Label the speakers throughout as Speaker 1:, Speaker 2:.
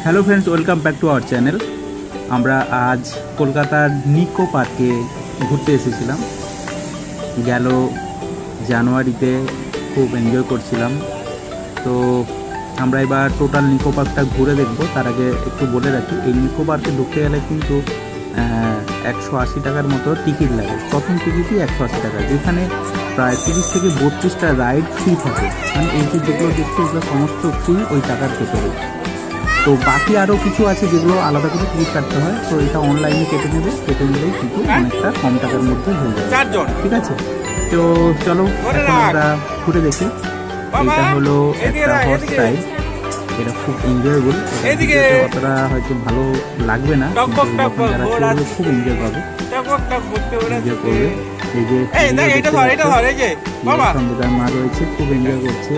Speaker 1: Hello friends, welcome back to our channel. আমরা আজ কলকাতার নিকো পার্কে ঘুরতে এসেছিলাম। গেল জানুয়ারিতে খুব এনজয় করছিলাম। তো আমরা এবার টোটাল নিকো পার্কটা ঘুরে দেখব। তার আগে একটু বলে রাখি, এই নিকো পার্কে ঢুকতে গেলে কিন্তু 180 টাকার মতো টিকিট লাগে। প্রথম টিকিটই 180 টাকা, যেখানে প্রায় 30 থেকে 32টা রাইড ফ্রি থাকে। মানে এই যেগুলো দেখছি এগুলো সমস্ত ফ্রি ওই টাকার ভেতরে। তো বাকি আরও কিছু আছে যেগুলো আলাদা করে টিকিট কাটতে হয়। তো এটা অনলাইনে কেটে নিলেই কিন্তু অনেকটা কম টাকার মধ্যে হয়ে যাবে। ঠিক আছে, তো চলো এখন আমরা ঘুরে দেখি। এটা হলো একটা হর্স রাইড, এটা খুব এনজয়েবল। অতটা হয়তো ভালো লাগবে না, যারা চলবে খুব এনজয় পাবে, এনজয় করবে। এই যে সঙ্গে মা রয়েছে, খুব এনজয় করছে।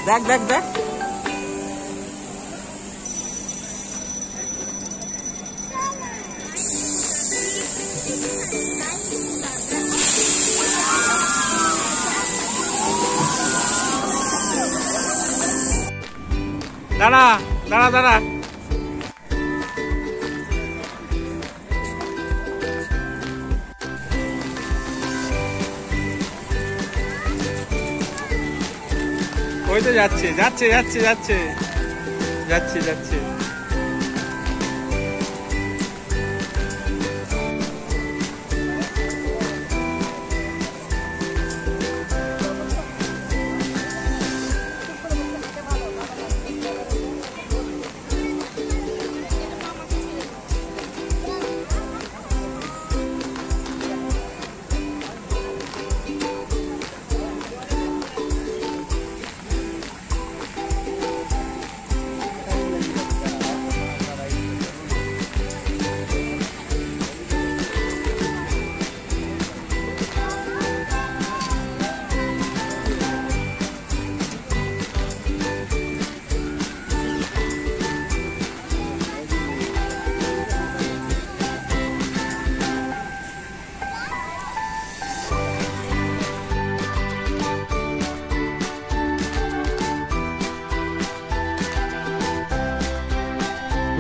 Speaker 1: দেখ দেখ দেখ, দাঁড়া দাঁড়া দাঁড়া। ওই তো যাচ্ছে যাচ্ছে যাচ্ছে যাচ্ছে যাচ্ছে যাচ্ছে।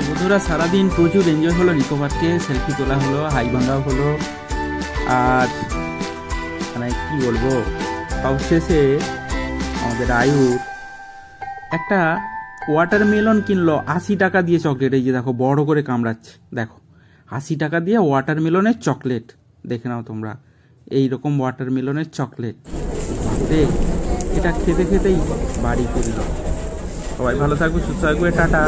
Speaker 1: বন্ধুরা, সারাদিন প্রচুর এনজয় হলো নিকো পার্কে। সেলফি তোলা হলো, হাই ভাঙাও হলো, আর মানে কি বলবো, অবশেষে আমাদের আয়ুর একটা ওয়াটারমেলন কিনলো 80 টাকা দিয়ে চকলেট। এই যে দেখো, বড় করে কামড়াচ্ছে, দেখো 80 টাকা দিয়ে ওয়াটারমেলনের চকলেট। দেখে নাও তোমরা, এইরকম ওয়াটারমেলনের চকলেট। এটা খেতে খেতেই বাড়ি ফিরল। সবাই ভালো থাকবে, সুস্থ থাকবে, টাটা।